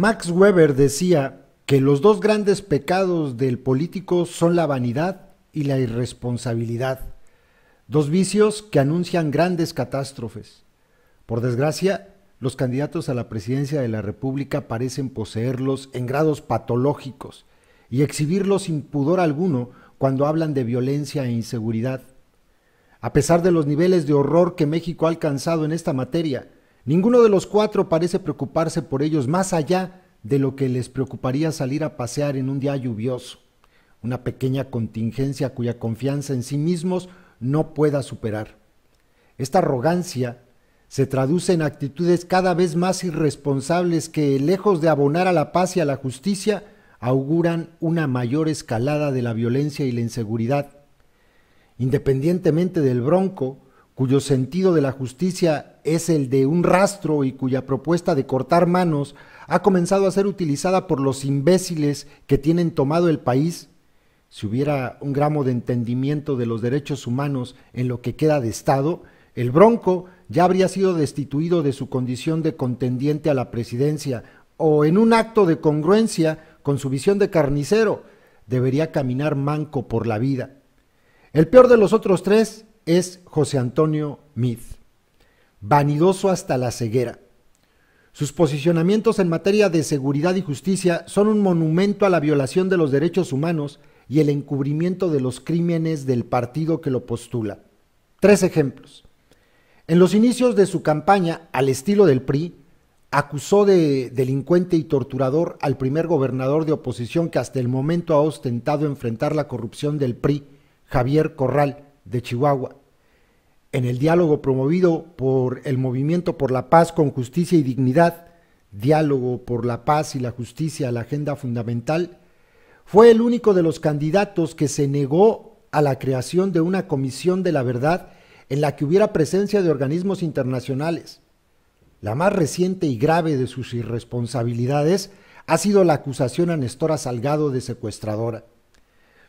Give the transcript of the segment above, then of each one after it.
Max Weber decía que los dos grandes pecados del político son la vanidad y la irresponsabilidad, dos vicios que anuncian grandes catástrofes. Por desgracia, los candidatos a la presidencia de la República parecen poseerlos en grados patológicos y exhibirlos sin pudor alguno cuando hablan de violencia e inseguridad. A pesar de los niveles de horror que México ha alcanzado en esta materia, ninguno de los cuatro parece preocuparse por ellos más allá de lo que les preocuparía salir a pasear en un día lluvioso, una pequeña contingencia cuya confianza en sí mismos no pueda superar. Esta arrogancia se traduce en actitudes cada vez más irresponsables que, lejos de abonar a la paz y a la justicia, auguran una mayor escalada de la violencia y la inseguridad. Independientemente del Bronco, cuyo sentido de la justicia es el de un rastro y cuya propuesta de cortar manos ha comenzado a ser utilizada por los imbéciles que tienen tomado el país, si hubiera un gramo de entendimiento de los derechos humanos en lo que queda de Estado, el Bronco ya habría sido destituido de su condición de contendiente a la presidencia o, en un acto de congruencia con su visión de carnicero, debería caminar manco por la vida. El peor de los otros tres es José Antonio Meade, vanidoso hasta la ceguera. Sus posicionamientos en materia de seguridad y justicia son un monumento a la violación de los derechos humanos y el encubrimiento de los crímenes del partido que lo postula. 3 ejemplos. En los inicios de su campaña, al estilo del PRI, acusó de delincuente y torturador al primer gobernador de oposición que hasta el momento ha ostentado enfrentar la corrupción del PRI, Javier Corral, de Chihuahua. En el diálogo promovido por el Movimiento por la Paz con Justicia y Dignidad, Diálogo por la Paz y la Justicia, la agenda fundamental, fue el único de los candidatos que se negó a la creación de una comisión de la verdad en la que hubiera presencia de organismos internacionales. La más reciente y grave de sus irresponsabilidades ha sido la acusación a Nestora Salgado de secuestradora.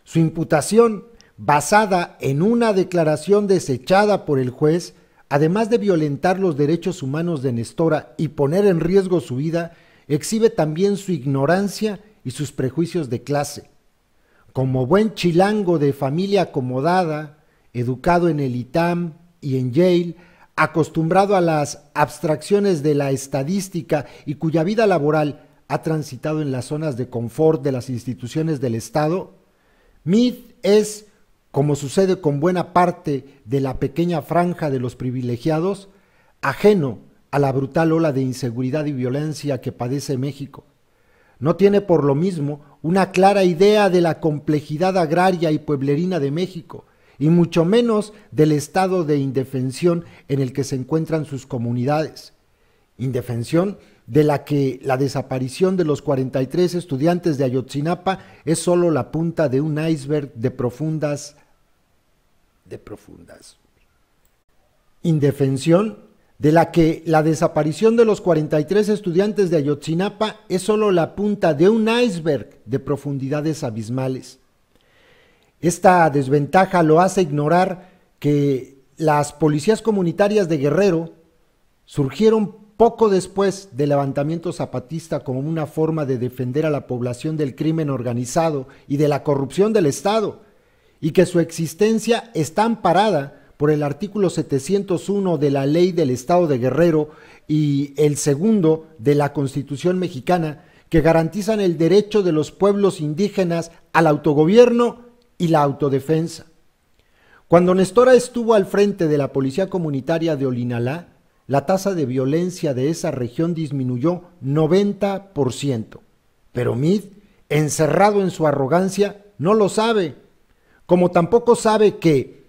Su imputación, basada en una declaración desechada por el juez, además de violentar los derechos humanos de Nestora y poner en riesgo su vida, exhibe también su ignorancia y sus prejuicios de clase. Como buen chilango de familia acomodada, educado en el ITAM y en Yale, acostumbrado a las abstracciones de la estadística y cuya vida laboral ha transitado en las zonas de confort de las instituciones del Estado, Meade es, como sucede con buena parte de la pequeña franja de los privilegiados, ajeno a la brutal ola de inseguridad y violencia que padece México. No tiene por lo mismo una clara idea de la complejidad agraria y pueblerina de México, y mucho menos del estado de indefensión en el que se encuentran sus comunidades. Indefensión de la que la desaparición de los 43 estudiantes de Ayotzinapa es solo la punta de un iceberg de profundas. Indefensión de la que la desaparición de los 43 estudiantes de Ayotzinapa es solo la punta de un iceberg de profundidades abismales. Esta desventaja lo hace ignorar que las policías comunitarias de Guerrero surgieron poco después del levantamiento zapatista como una forma de defender a la población del crimen organizado y de la corrupción del Estado, y que su existencia está amparada por el artículo 701 de la Ley del Estado de Guerrero y el segundo de la Constitución mexicana, que garantizan el derecho de los pueblos indígenas al autogobierno y la autodefensa. Cuando Nestora estuvo al frente de la Policía Comunitaria de Olinalá, la tasa de violencia de esa región disminuyó 90%. Pero Meade, encerrado en su arrogancia, no lo sabe, como tampoco sabe que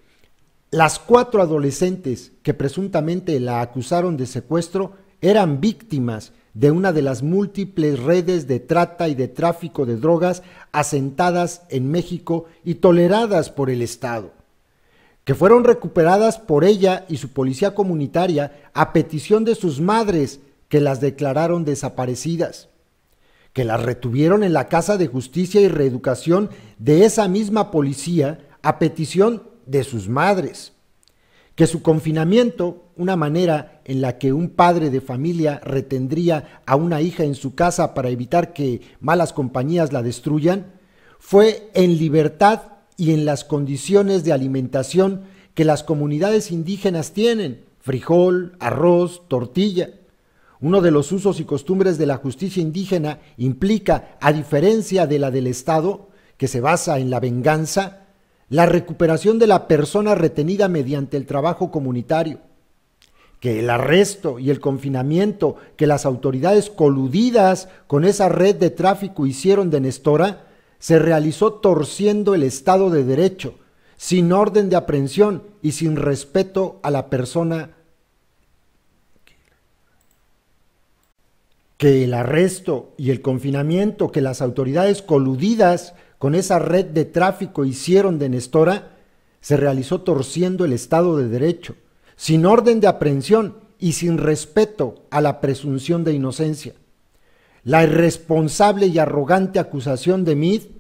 las 4 adolescentes que presuntamente la acusaron de secuestro eran víctimas de una de las múltiples redes de trata y de tráfico de drogas asentadas en México y toleradas por el Estado, que fueron recuperadas por ella y su policía comunitaria a petición de sus madres, que las declararon desaparecidas, que las retuvieron en la Casa de Justicia y Reeducación de esa misma policía a petición de sus madres, que su confinamiento, una manera en la que un padre de familia retendría a una hija en su casa para evitar que malas compañías la destruyan, fue en libertad y en las condiciones de alimentación que las comunidades indígenas tienen: frijol, arroz, tortilla. Uno de los usos y costumbres de la justicia indígena implica, a diferencia de la del Estado, que se basa en la venganza, la recuperación de la persona retenida mediante el trabajo comunitario, que el arresto y el confinamiento que las autoridades coludidas con esa red de tráfico hicieron de Nestora se realizó torciendo el Estado de Derecho, sin orden de aprehensión y sin respeto a la persona. Que el arresto y el confinamiento que las autoridades coludidas con esa red de tráfico hicieron de Nestora se realizó torciendo el Estado de Derecho, sin orden de aprehensión y sin respeto a la presunción de inocencia. La irresponsable y arrogante acusación de Meade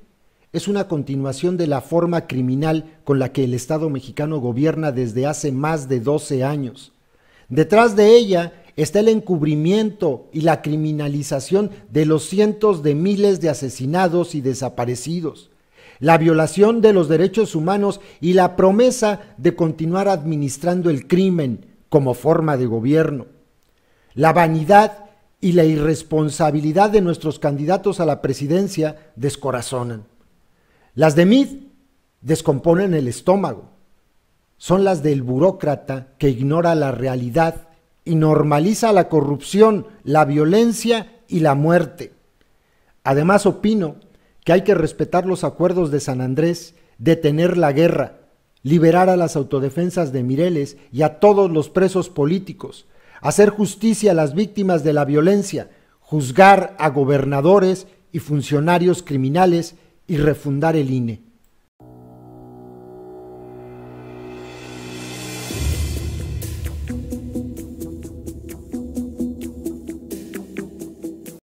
es una continuación de la forma criminal con la que el Estado mexicano gobierna desde hace más de 12 años. Detrás de ella está el encubrimiento y la criminalización de los cientos de miles de asesinados y desaparecidos, la violación de los derechos humanos y la promesa de continuar administrando el crimen como forma de gobierno. La vanidad y la irresponsabilidad de nuestros candidatos a la presidencia descorazonan. Las de Meade descomponen el estómago. Son las del burócrata que ignora la realidad y normaliza la corrupción, la violencia y la muerte. Además, opino que hay que respetar los acuerdos de San Andrés, detener la guerra, liberar a las autodefensas de Mireles y a todos los presos políticos, hacer justicia a las víctimas de la violencia, juzgar a gobernadores y funcionarios criminales y refundar el INE.